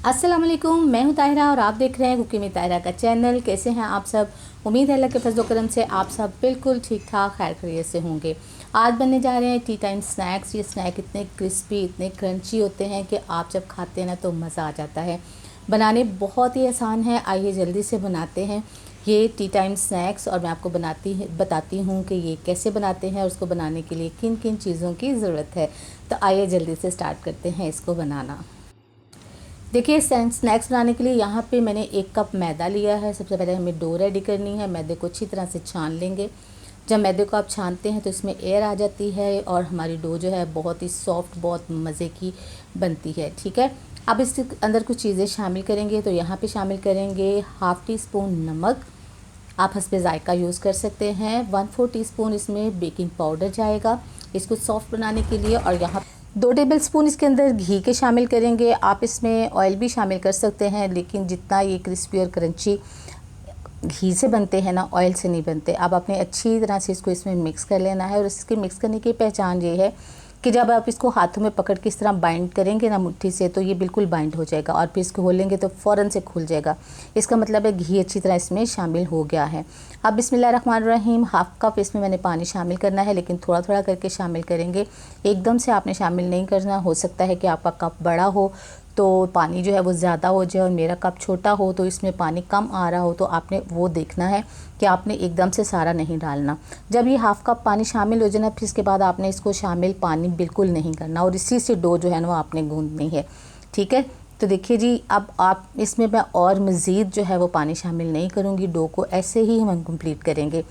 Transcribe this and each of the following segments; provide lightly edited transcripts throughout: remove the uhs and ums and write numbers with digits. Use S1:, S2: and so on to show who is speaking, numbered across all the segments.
S1: अस्सलाम वालेकुम, मैं हूं ताहिरा और आप देख रहे हैं कुकिंग में ताहिरा का चैनल। कैसे हैं आप सब? उम्मीद है अल्लाह के फजल करम से आप सब बिल्कुल ठीक ठाक खैर खैरियत से होंगे। आज बनने जा रहे हैं टी टाइम स्नैक्स। ये स्नैक इतने क्रिस्पी, इतने क्रंची होते हैं कि आप जब खाते हैं ना तो मज़ा आ जाता है। बनाने बहुत ही आसान है, आइए जल्दी से बनाते हैं ये टी टाइम स्नैक्स। और मैं आपको बताती हूँ कि ये कैसे बनाते हैं और उसको बनाने के लिए किन किन चीज़ों की ज़रूरत है। तो आइए जल्दी से स्टार्ट करते हैं इसको बनाना। देखिए, स्नैक्स बनाने के लिए यहाँ पे मैंने 1 कप मैदा लिया है। सबसे पहले हमें डो रेडी करनी है। मैदे को अच्छी तरह से छान लेंगे। जब मैदे को आप छानते हैं तो इसमें एयर आ जाती है और हमारी डो जो है बहुत ही सॉफ्ट, बहुत मज़े की बनती है। ठीक है, अब इसके अंदर कुछ चीज़ें शामिल करेंगे। तो यहाँ पे शामिल करेंगे 1/2 टीस्पून नमक, आप हस्बे ज़ायका यूज़ कर सकते हैं। 1/4 टीस्पून इसमें बेकिंग पाउडर जाएगा इसको सॉफ्ट बनाने के लिए। और यहाँ 2 टेबलस्पून इसके अंदर घी के शामिल करेंगे। आप इसमें ऑयल भी शामिल कर सकते हैं, लेकिन जितना ये क्रिस्पी और क्रंची घी से बनते हैं ना, ऑयल से नहीं बनते। अब आपने अच्छी तरह से इसको इसमें मिक्स कर लेना है। और इसके मिक्स करने की पहचान ये है कि जब आप इसको हाथों में पकड़ के इस तरह बाइंड करेंगे ना मुट्ठी से, तो ये बिल्कुल बाइंड हो जाएगा और फिर इसको खोलेंगे तो फ़ौरन से खुल जाएगा। इसका मतलब है घी अच्छी तरह इसमें शामिल हो गया है। अब बिस्मिल्लाहिर्रहमानिर्रहीम 1/2 कप इसमें मैंने पानी शामिल करना है, लेकिन थोड़ा थोड़ा करके शामिल करेंगे। एकदम से आपने शामिल नहीं करना। हो सकता है कि आपका कप बड़ा हो तो पानी जो है वो ज़्यादा हो जाए और मेरा कप छोटा हो तो इसमें पानी कम आ रहा हो, तो आपने वो देखना है कि आपने एकदम से सारा नहीं डालना। जब ये 1/2 कप पानी शामिल हो जाए ना, फिर इसके बाद आपने इसको शामिल पानी बिल्कुल नहीं करना और इसी से डो जो है ना वो आपने गूंदनी है। ठीक है, तो देखिए जी, अब आप इसमें मैं और मज़ीद जो है वो पानी शामिल नहीं करूँगी। डो को ऐसे ही हम कंप्लीट करेंगे।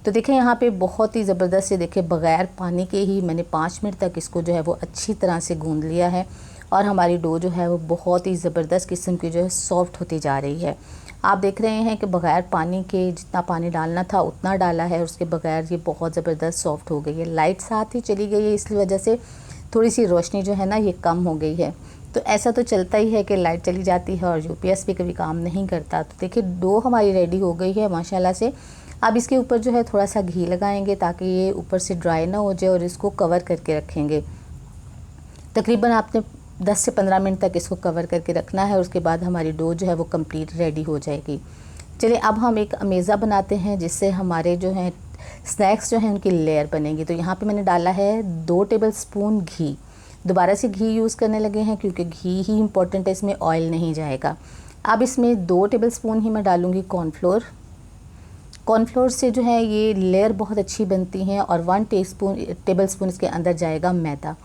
S1: तो देखें यहाँ पे बहुत ही ज़बरदस्त से देखिए बग़ैर पानी के ही मैंने 5 मिनट तक इसको जो है वो अच्छी तरह से गूंद लिया है। और हमारी डो जो है वो बहुत ही ज़बरदस्त किस्म की जो है सॉफ्ट होती जा रही है। आप देख रहे हैं कि बग़ैर पानी के जितना पानी डालना था उतना डाला है, और उसके बगैर ये बहुत ज़बरदस्त सॉफ्ट हो गई है। लाइट साथ ही चली गई है, इसकी वजह से थोड़ी सी रोशनी जो है ना ये कम हो गई है। तो ऐसा तो चलता ही है कि लाइट चली जाती है और यूपीएस भी कभी काम नहीं करता। तो देखिए डो हमारी रेडी हो गई है माशाल्लाह से। अब इसके ऊपर जो है थोड़ा सा घी लगाएंगे ताकि ये ऊपर से ड्राई ना हो जाए, और इसको कवर करके रखेंगे। तकरीबन आपने 10 से 15 मिनट तक इसको कवर करके रखना है। उसके बाद हमारी डो जो है वो कंप्लीट रेडी हो जाएगी। चलिए अब हम एक अमेज़ा बनाते हैं जिससे हमारे जो हैं स्नैक्स जो हैं उनकी लेयर बनेगी। तो यहाँ पे मैंने डाला है 2 टेबलस्पून घी। दोबारा से घी यूज़ करने लगे हैं क्योंकि घी ही इम्पोर्टेंट है, इसमें ऑयल नहीं जाएगा। अब इसमें 2 टेबलस्पून ही मैं डालूँगी कॉर्नफ्लोर। कॉर्नफ्लोर से जो है ये लेयर बहुत अच्छी बनती हैं। और 1 टेबलस्पून इसके अंदर जाएगा मैदा।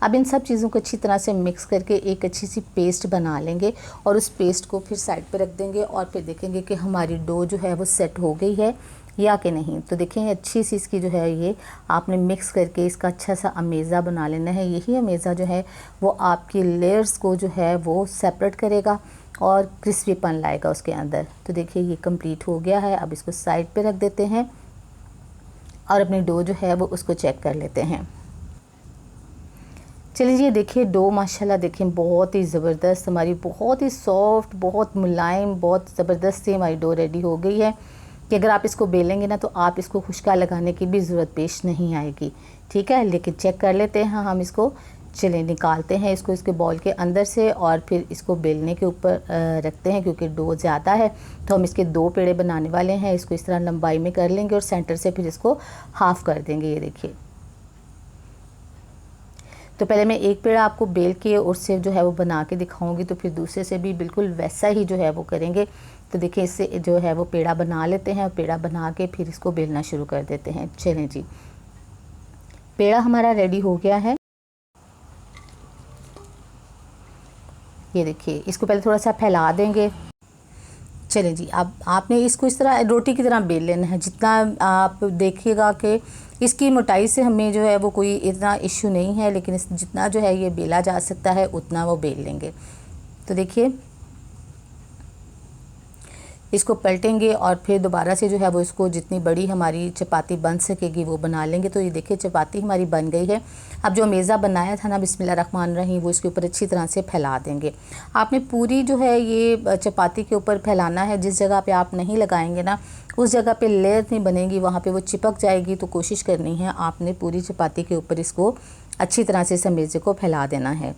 S1: अब इन सब चीज़ों को अच्छी तरह से मिक्स करके एक अच्छी सी पेस्ट बना लेंगे और उस पेस्ट को फिर साइड पे रख देंगे और फिर देखेंगे कि हमारी डो जो है वो सेट हो गई है या कि नहीं। तो देखें अच्छी सी इसकी जो है ये आपने मिक्स करके इसका अच्छा सा अमेज़ा बना लेना है। यही अमेज़ा जो है वो आपकी लेयर्स को जो है वो सेपरेट करेगा और क्रिस्पीपन लाएगा उसके अंदर। तो देखिए ये कंप्लीट हो गया है। अब इसको साइड पे रख देते हैं और अपनी डो जो है वो उसको चेक कर लेते हैं। चलिए देखिए डो माशाल्लाह देखें बहुत ही ज़बरदस्त, हमारी बहुत ही सॉफ्ट, बहुत मुलायम, बहुत ज़बरदस्त सी हमारी डो रेडी हो गई है कि अगर आप इसको बेलेंगे ना तो आप इसको खुशका लगाने की भी ज़रूरत पेश नहीं आएगी। ठीक है, लेकिन चेक कर लेते हैं हम इसको। चलिए निकालते हैं इसको इसके बॉल के अंदर से और फिर इसको बेलने के ऊपर रखते हैं। क्योंकि डो ज़्यादा है तो हम इसके 2 पेड़े बनाने वाले हैं। इसको इस तरह लंबाई में कर लेंगे और सेंटर से फिर इसको हाफ़ कर देंगे। ये देखिए, तो पहले मैं एक पेड़ा आपको बेल के और से जो है वो बना के दिखाऊंगी, तो फिर दूसरे से भी बिल्कुल वैसा ही जो है वो करेंगे। तो देखिए इससे जो है वो पेड़ा बना लेते हैं और पेड़ा बना के फिर इसको बेलना शुरू कर देते हैं। चलें जी, पेड़ा हमारा रेडी हो गया है। ये देखिए इसको पहले थोड़ा सा फैला देंगे। चलें जी, अब आपने इसको इस तरह रोटी की तरह बेल लेना है। जितना आप देखिएगा कि इसकी मोटाई से हमें जो है वो कोई इतना इश्यू नहीं है, लेकिन जितना जो है ये बेला जा सकता है उतना वो बेल लेंगे। तो देखिए इसको पलटेंगे और फिर दोबारा से जो है वो इसको जितनी बड़ी हमारी चपाती बन सकेगी वो बना लेंगे। तो ये देखिए चपाती हमारी बन गई है। अब जो मेज़ा बनाया था ना बिस्मिल्लाहिर्रहमानिर्रहीम, वो इसके ऊपर अच्छी तरह से फैला देंगे। आपने पूरी जो है ये चपाती के ऊपर फैलाना है। जिस जगह पे आप नहीं लगाएंगे ना उस जगह पे लेयर नहीं बनेगी, वहाँ पे वो चिपक जाएगी। तो कोशिश करनी है आपने पूरी चपाती के ऊपर इसको अच्छी तरह से इस मेज़े को फैला देना है।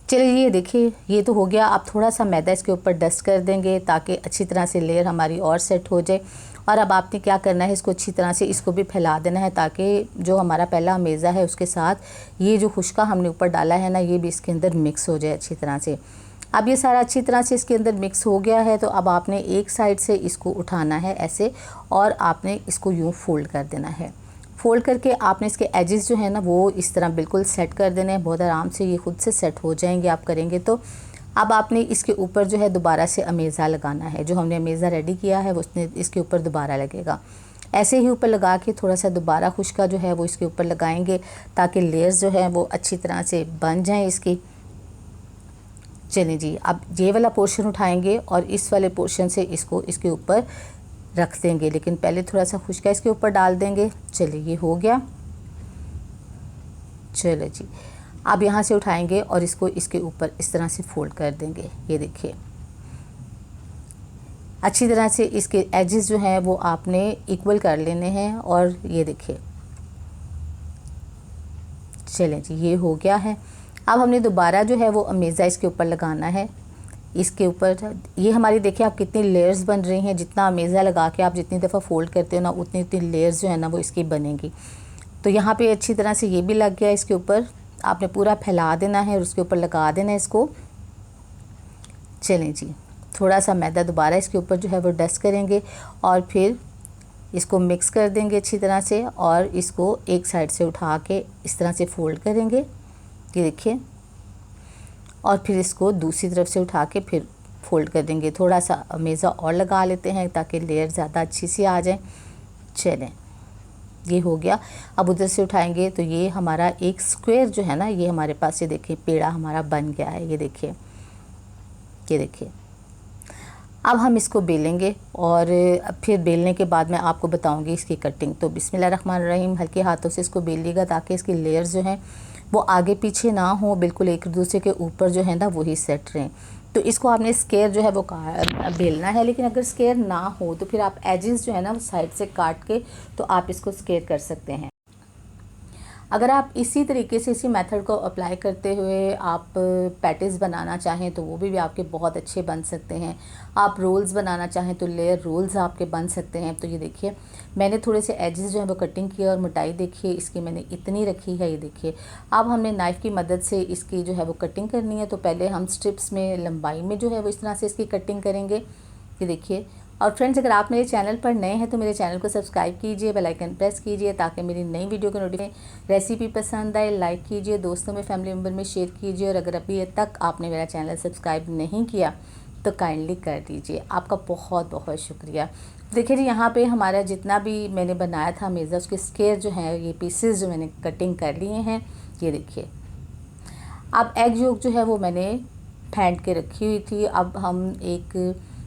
S1: चलिए ये देखिए ये तो हो गया। अब थोड़ा सा मैदा इसके ऊपर डस्ट कर देंगे ताकि अच्छी तरह से लेयर हमारी और सेट हो जाए। और अब आपने क्या करना है, इसको अच्छी तरह से इसको भी फैला देना है ताकि जो हमारा पहला मेज़ा है उसके साथ ये जो खुश्का हमने ऊपर डाला है ना, ये भी इसके अंदर मिक्स हो जाए अच्छी तरह से। अब ये सारा अच्छी तरह से इसके अंदर मिक्स हो गया है, तो अब आपने एक साइड से इसको उठाना है ऐसे, और आपने इसको यूँ फोल्ड कर देना है। फोल्ड करके आपने इसके एजेस जो है ना वो इस तरह बिल्कुल सेट कर देने हैं। बहुत आराम से ये खुद से सेट हो जाएंगे आप करेंगे तो। अब आपने इसके ऊपर जो है दोबारा से अमेज़ा लगाना है। जो हमने अमेज़ा रेडी किया है वो उसने इसके ऊपर दोबारा लगेगा। ऐसे ही ऊपर लगा के थोड़ा सा दोबारा खुश्का जो है वो इसके ऊपर लगाएंगे ताकि लेयर्स जो है वो अच्छी तरह से बन जाएँ इसकी। चलिए जी, अब ये वाला पोर्शन उठाएंगे और इस वाले पोर्शन से इसको इसके ऊपर रख देंगे, लेकिन पहले थोड़ा सा खुश्का इसके ऊपर डाल देंगे। चलिए ये हो गया। चलो जी, अब यहाँ से उठाएंगे और इसको इसके ऊपर इस तरह से फोल्ड कर देंगे। ये देखिए अच्छी तरह से इसके एजेस जो हैं वो आपने इक्वल कर लेने हैं। और ये देखिए चलें जी, ये हो गया है। अब हमने दोबारा जो है वो अमेज़ा इसके ऊपर लगाना है। इसके ऊपर ये हमारी देखिए आप कितनी लेयर्स बन रही हैं। जितना अमेज़ा लगा के आप जितनी दफ़ा फोल्ड करते हो ना, उतनी उतनी लेयर्स जो है ना वो इसकी बनेंगी। तो यहाँ पे अच्छी तरह से ये भी लग गया। इसके ऊपर आपने पूरा फैला देना है और उसके ऊपर लगा देना है इसको। चलें जी, थोड़ा सा मैदा दोबारा इसके ऊपर जो है वो डस्ट करेंगे और फिर इसको मिक्स कर देंगे अच्छी तरह से, और इसको एक साइड से उठा के इस तरह से फोल्ड करेंगे। ये देखिए, और फिर इसको दूसरी तरफ से उठा के फिर फोल्ड कर देंगे। थोड़ा सा अमेज़ा और लगा लेते हैं ताकि लेयर ज़्यादा अच्छी सी आ जाए। चलें, ये हो गया। अब उधर से उठाएंगे तो ये हमारा एक स्क्वायर जो है ना, ये हमारे पास ये देखिए पेड़ा हमारा बन गया है। ये देखिए, ये देखिए। अब हम इसको बेलेंगे और फिर बेलने के बाद मैं आपको बताऊंगी इसकी कटिंग। तो बिस्मिल्लाहिर्रहमानिर्रहीम, हल्के हाथों से इसको बेलिएगा ताकि इसकी लेयर्स जो हैं वो आगे पीछे ना हो, बिल्कुल एक दूसरे के ऊपर जो है ना वही सेट रहें। तो इसको आपने स्क्वायर जो है वो बेलना है, लेकिन अगर स्क्वायर ना हो तो फिर आप एजेस जो है ना वो साइड से काट के तो आप इसको स्क्वायर कर सकते हैं। अगर आप इसी तरीके से इसी मेथड को अप्लाई करते हुए आप पैटीज़ बनाना चाहें तो वो भी आपके बहुत अच्छे बन सकते हैं। आप रोल्स बनाना चाहें तो लेयर रोल्स आपके बन सकते हैं। तो ये देखिए मैंने थोड़े से एजेस जो है वो कटिंग किया और मोटाई देखिए इसकी मैंने इतनी रखी है। ये देखिए, अब हमने नाइफ़ की मदद से इसकी जो है वो कटिंग करनी है। तो पहले हम स्ट्रिप्स में लंबाई में जो है वो इस तरह से इसकी कटिंग करेंगे। ये देखिए, और फ्रेंड्स अगर आप मेरे चैनल पर नए हैं तो मेरे चैनल को सब्सक्राइब कीजिए, बेल आइकन प्रेस कीजिए ताकि मेरी नई वीडियो को नोटिफिकेशन। रेसिपी पसंद आए लाइक कीजिए, दोस्तों में फैमिली मेम्बर में शेयर कीजिए, और अगर अभी तक आपने मेरा चैनल सब्सक्राइब नहीं किया तो काइंडली कर दीजिए। आपका बहुत बहुत शुक्रिया। देखिए जी, यहाँ पे हमारा जितना भी मैंने बनाया था मेज़ा उसके स्क्वायर जो है ये पीसेस जो मैंने कटिंग कर लिए हैं। ये देखिए, अब एग योक जो है वो मैंने फेंट के रखी हुई थी। अब हम एक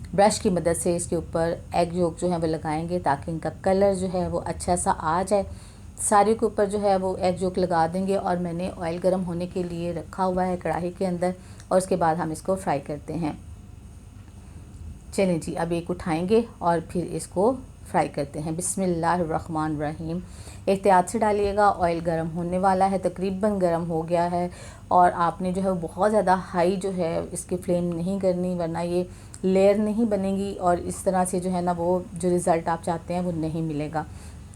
S1: ब्रश की मदद से इसके ऊपर एग योक जो है वो लगाएंगे ताकि इनका कलर जो है वो अच्छा सा आ जाए। सारे के ऊपर जो है वो एग योक लगा देंगे और मैंने ऑयल गर्म होने के लिए रखा हुआ है कढ़ाई के अंदर, और उसके बाद हम इसको फ्राई करते हैं। चलें जी, अब एक उठाएंगे और फिर इसको फ्राई करते हैं। बिस्मिल्लाहिर्रहमानिर्रहीम। एहतियात से डालिएगा, ऑयल गर्म होने वाला है, तकरीबन गर्म हो गया है। और आपने जो है बहुत ज़्यादा हाई जो है इसकी फ्लेम नहीं करनी, वरना ये लेयर नहीं बनेगी और इस तरह से जो है ना वो जो रिज़ल्ट आप चाहते हैं वो नहीं मिलेगा।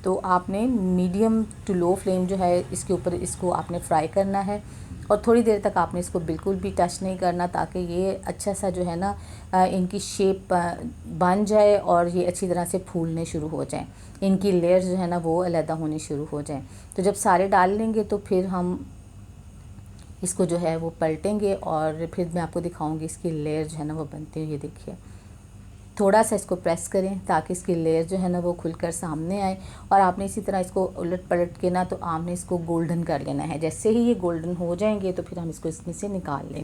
S1: तो आपने मीडियम टू लो फ्लेम जो है इसके ऊपर इसको आपने फ्राई करना है, और थोड़ी देर तक आपने इसको बिल्कुल भी टच नहीं करना ताकि ये अच्छा सा जो है ना इनकी शेप बन जाए और ये अच्छी तरह से फूलने शुरू हो जाएं, इनकी लेयर्स जो है ना वो अलग होनी शुरू हो जाएं। तो जब सारे डाल लेंगे तो फिर हम इसको जो है वो पलटेंगे और फिर मैं आपको दिखाऊंगी इसकी लेयर जो है ना वो बनती हुई। ये देखिए, थोड़ा सा इसको प्रेस करें ताकि इसकी लेयर जो है ना वो खुलकर सामने आए, और आपने इसी तरह इसको उलट पलट के ना तो आपने इसको गोल्डन कर लेना है। जैसे ही ये गोल्डन हो जाएंगे तो फिर हम इसको इसमें से निकाल लें।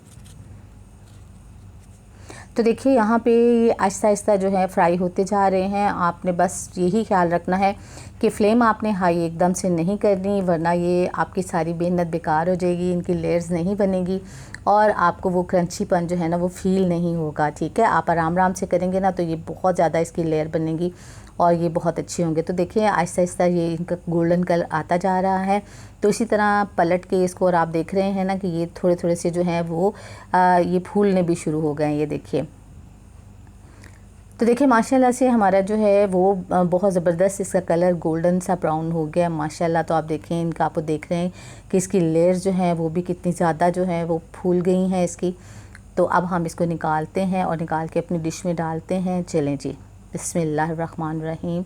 S1: तो देखिए यहाँ पे ये आहिस्ता आहिस्ता जो है फ्राई होते जा रहे हैं। आपने बस यही ख्याल रखना है कि फ्लेम आपने हाई एकदम से नहीं करनी, वरना ये आपकी सारी मेहनत बेकार हो जाएगी, इनकी लेयर्स नहीं बनेगी और आपको वो क्रंचीपन जो है ना वो फील नहीं होगा। ठीक है, आप आराम आराम से करेंगे ना तो ये बहुत ज़्यादा इसकी लेयर बनेगी और ये बहुत अच्छे होंगे। तो देखिए आहिस्ता आहिस्ता ये इनका गोल्डन कलर आता जा रहा है। तो इसी तरह पलट के इसको, और आप देख रहे हैं ना कि ये थोड़े थोड़े से जो हैं वो ये फूलने भी शुरू हो गए हैं, ये देखिए। तो देखिए माशाल्लाह से हमारा जो है वो बहुत ज़बरदस्त इसका कलर गोल्डन सा ब्राउन हो गया माशाल्लाह। तो आप देखें इनका, आपको देख रहे हैं कि इसकी लेयर्स जो हैं वो भी कितनी ज़्यादा जो है वो फूल गई हैं इसकी। तो अब हम इसको निकालते हैं और निकाल के अपनी डिश में डालते हैं। चलें जी, बिस्मिल्लाहिर्रहमानिर्रहीम।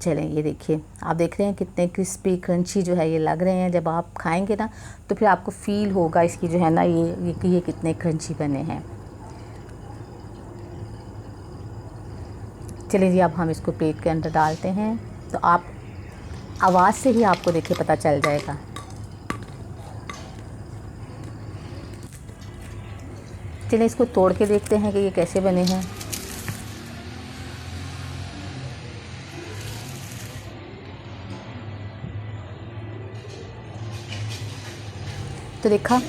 S1: चलें, ये देखिए आप देख रहे हैं कितने क्रिस्पी क्रंची जो है ये लग रहे हैं। जब आप खाएंगे ना तो फिर आपको फ़ील होगा इसकी जो है ना ये कितने क्रंची बने हैं। चलिए जी, अब हम इसको प्लेट के अंदर डालते हैं। तो आप आवाज़ से ही आपको देखिए पता चल जाएगा। चलिए इसको तोड़ के देखते हैं कि ये कैसे बने हैं। तो देखा,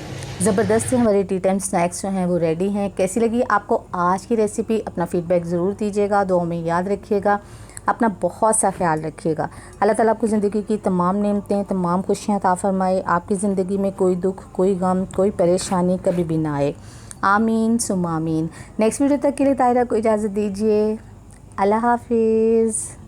S1: ज़बरदस्त से हमारे टी टाइम स्नैक्स जो हैं वो रेडी हैं। कैसी लगी आपको आज की रेसिपी? अपना फ़ीडबैक ज़रूर दीजिएगा, दुआ में याद रखिएगा, अपना बहुत सा ख्याल रखिएगा। अल्लाह ताला आपको ज़िंदगी की तमाम नेमतें, तमाम खुशियाँ अता फ़रमाए। आपकी ज़िंदगी में कोई दुख, कोई गम, कोई परेशानी कभी भी ना आए। आमीन सुम्मा आमीन। नेक्स्ट वीडियो तक के लिए ताहिरा को इजाज़त दीजिए। अल्लाह हाफिज़।